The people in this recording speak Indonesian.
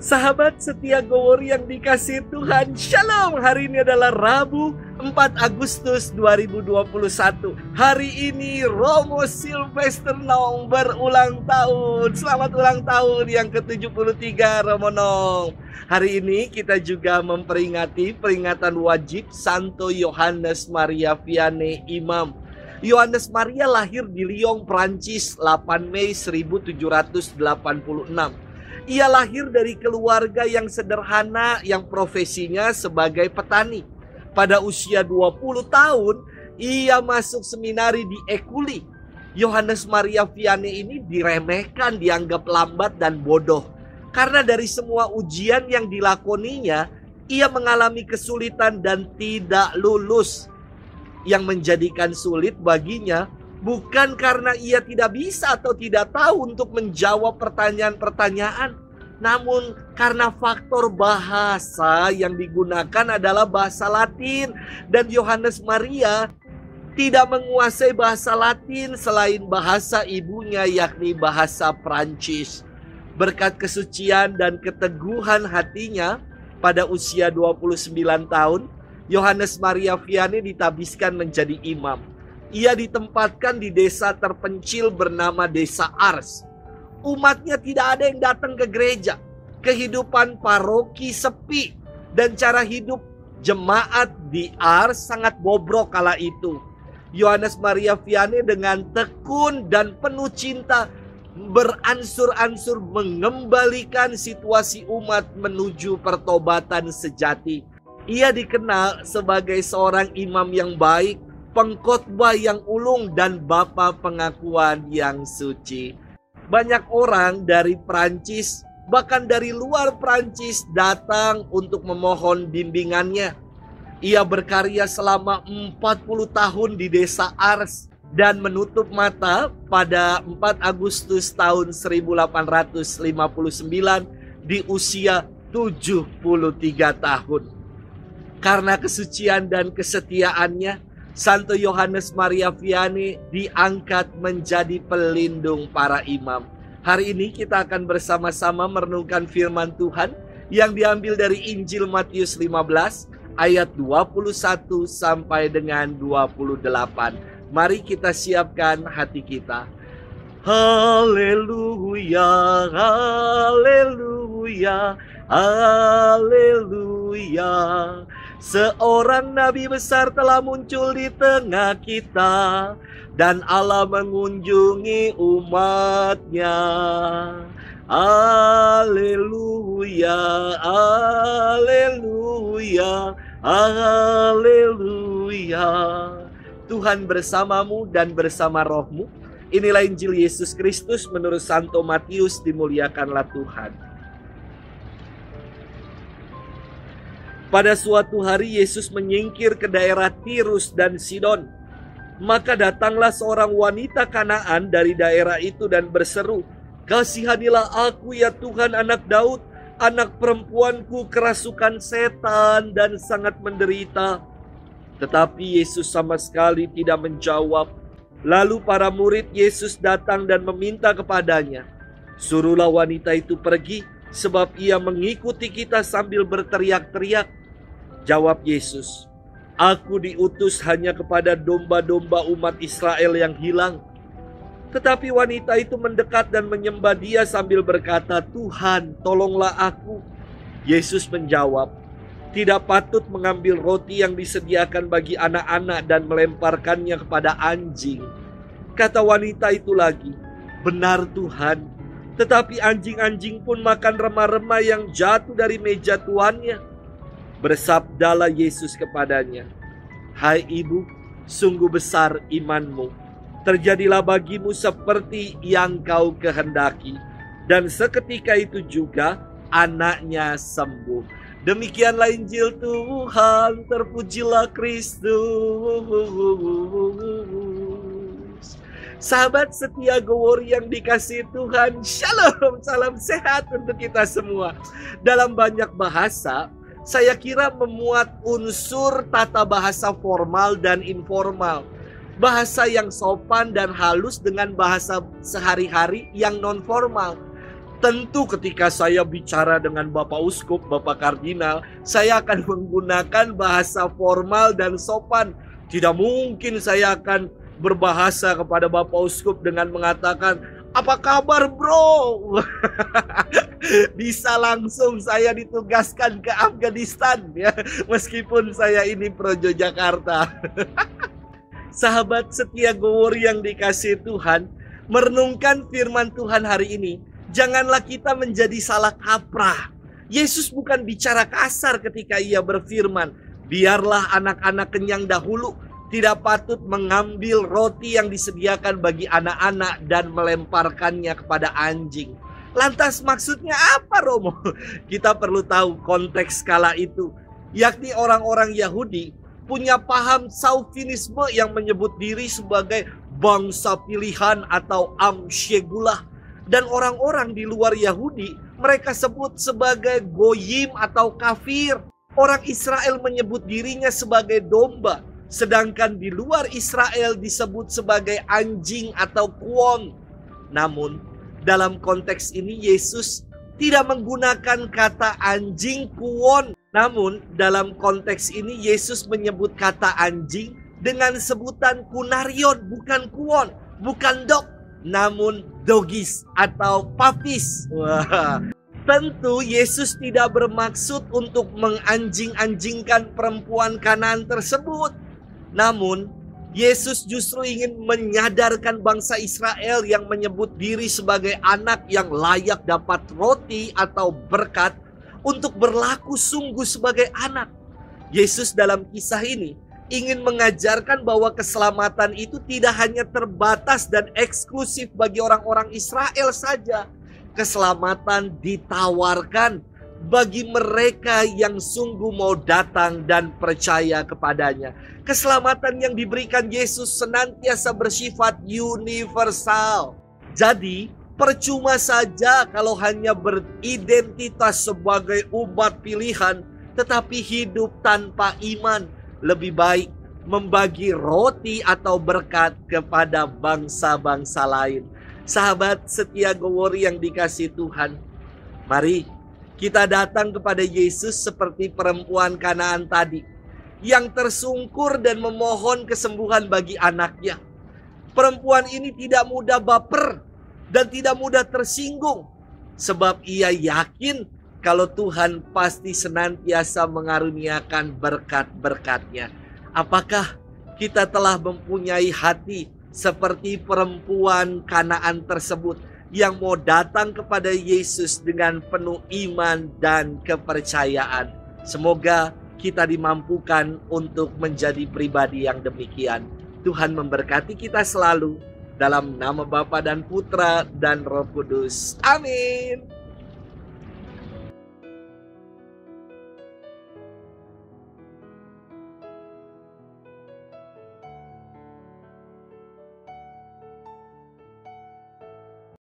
Sahabat setia Gowori yang dikasihi Tuhan, Shalom. Hari ini adalah Rabu 4 Agustus 2021. Hari ini Romo Sylvester Nong berulang tahun. Selamat ulang tahun yang ke-73 Romo Nong. Hari ini kita juga memperingati peringatan wajib Santo Yohanes Maria Vianney Imam. Yohanes Maria lahir di Lyon, Prancis 8 Mei 1786. Ia lahir dari keluarga yang sederhana yang profesinya sebagai petani. Pada usia 20 tahun, ia masuk seminari di Écully. Yohanes Maria Vianney ini diremehkan, dianggap lambat dan bodoh. Karena dari semua ujian yang dilakoninya, ia mengalami kesulitan dan tidak lulus. Yang menjadikan sulit baginya bukan karena ia tidak bisa atau tidak tahu untuk menjawab pertanyaan-pertanyaan, namun karena faktor bahasa yang digunakan adalah bahasa Latin, dan Yohanes Maria tidak menguasai bahasa Latin selain bahasa ibunya, yakni bahasa Prancis. Berkat kesucian dan keteguhan hatinya, pada usia 29 tahun, Yohanes Maria Vianney ditabiskan menjadi imam. Ia ditempatkan di desa terpencil bernama Desa Ars. Umatnya tidak ada yang datang ke gereja. Kehidupan paroki sepi. Dan cara hidup jemaat di Ars sangat bobrok kala itu. Yohanes Maria Vianney dengan tekun dan penuh cinta beransur-ansur mengembalikan situasi umat menuju pertobatan sejati. Ia dikenal sebagai seorang imam yang baik, pengkhotbah yang ulung, dan bapa pengakuan yang suci. Banyak orang dari Prancis, bahkan dari luar Prancis, datang untuk memohon bimbingannya. Ia berkarya selama 40 tahun di Desa Ars dan menutup mata pada 4 Agustus tahun 1859 di usia 73 tahun. Karena kesucian dan kesetiaannya, Santo Yohanes Maria Vianney diangkat menjadi pelindung para imam. Hari ini kita akan bersama-sama merenungkan firman Tuhan yang diambil dari Injil Matius 15 ayat 21 sampai dengan 28. Mari kita siapkan hati kita. Haleluya, haleluya, haleluya. Seorang nabi besar telah muncul di tengah kita, dan Allah mengunjungi umatnya. Haleluya, haleluya, haleluya. Tuhan bersamamu dan bersama rohmu. Inilah Injil Yesus Kristus menurut Santo Matius. Dimuliakanlah Tuhan. Pada suatu hari Yesus menyingkir ke daerah Tirus dan Sidon. Maka datanglah seorang wanita Kanaan dari daerah itu dan berseru, "Kasihanilah aku ya Tuhan, anak Daud. Anak perempuanku kerasukan setan dan sangat menderita." Tetapi Yesus sama sekali tidak menjawab. Lalu para murid Yesus datang dan meminta kepadanya, "Suruhlah wanita itu pergi, sebab ia mengikuti kita sambil berteriak-teriak." Jawab Yesus, "Aku diutus hanya kepada domba-domba umat Israel yang hilang." Tetapi wanita itu mendekat dan menyembah Dia sambil berkata, "Tuhan, tolonglah aku." Yesus menjawab, "Tidak patut mengambil roti yang disediakan bagi anak-anak dan melemparkannya kepada anjing." Kata wanita itu lagi, "Benar Tuhan, tetapi anjing-anjing pun makan remah-remah yang jatuh dari meja tuannya." Bersabdalah Yesus kepadanya, "Hai ibu, sungguh besar imanmu. Terjadilah bagimu seperti yang kau kehendaki." Dan seketika itu juga anaknya sembuh. Demikianlah Injil Tuhan, terpujilah Kristus. Sahabat setia Gowori yang dikasihi Tuhan, Shalom, salam sehat untuk kita semua. Dalam banyak bahasa, saya kira memuat unsur tata bahasa formal dan informal. Bahasa yang sopan dan halus dengan bahasa sehari-hari yang non formal. Tentu ketika saya bicara dengan Bapak Uskup, Bapak Kardinal, saya akan menggunakan bahasa formal dan sopan. Tidak mungkin saya akan berbahasa kepada Bapak Uskup dengan mengatakan, "Apa kabar, bro?" Bisa langsung saya ditugaskan ke Afghanistan ya, meskipun saya ini Projo Jakarta. Sahabat setia Gowor yang dikasihi Tuhan, merenungkan firman Tuhan hari ini, janganlah kita menjadi salah kaprah. Yesus bukan bicara kasar ketika ia berfirman, "Biarlah anak-anak kenyang dahulu, tidak patut mengambil roti yang disediakan bagi anak-anak dan melemparkannya kepada anjing." Lantas maksudnya apa, Romo? Kita perlu tahu konteks kala itu, yakni orang-orang Yahudi punya paham Saufinisme yang menyebut diri sebagai bangsa pilihan atau Am Shegulah. Dan orang-orang di luar Yahudi mereka sebut sebagai goyim atau kafir. Orang Israel menyebut dirinya sebagai domba, sedangkan di luar Israel disebut sebagai anjing atau kuon. Namun dalam konteks ini Yesus tidak menggunakan kata anjing kuon. Namun dalam konteks ini Yesus menyebut kata anjing dengan sebutan kunarion, bukan kuon, bukan dog, namun dogis atau puppies. Wah, tentu Yesus tidak bermaksud untuk menganjing-anjingkan perempuan Kanaan tersebut. Namun Yesus justru ingin menyadarkan bangsa Israel yang menyebut diri sebagai anak yang layak dapat roti atau berkat untuk berlaku sungguh sebagai anak. Yesus dalam kisah ini ingin mengajarkan bahwa keselamatan itu tidak hanya terbatas dan eksklusif bagi orang-orang Israel saja. Keselamatan ditawarkan bagi mereka yang sungguh mau datang dan percaya kepadanya. Keselamatan yang diberikan Yesus senantiasa bersifat universal. Jadi, percuma saja kalau hanya beridentitas sebagai umat pilihan, tetapi hidup tanpa iman. Lebih baik membagi roti atau berkat kepada bangsa-bangsa lain. Sahabat setia Gowor yang dikasihi Tuhan, mari kita datang kepada Yesus seperti perempuan Kanaan tadi, yang tersungkur dan memohon kesembuhan bagi anaknya. Perempuan ini tidak mudah baper dan tidak mudah tersinggung, sebab ia yakin kalau Tuhan pasti senantiasa mengaruniakan berkat-berkat-Nya. Apakah kita telah mempunyai hati seperti perempuan Kanaan tersebut yang mau datang kepada Yesus dengan penuh iman dan kepercayaan? Semoga kita dimampukan untuk menjadi pribadi yang demikian. Tuhan memberkati kita selalu, dalam nama Bapa dan Putra dan Roh Kudus. Amin.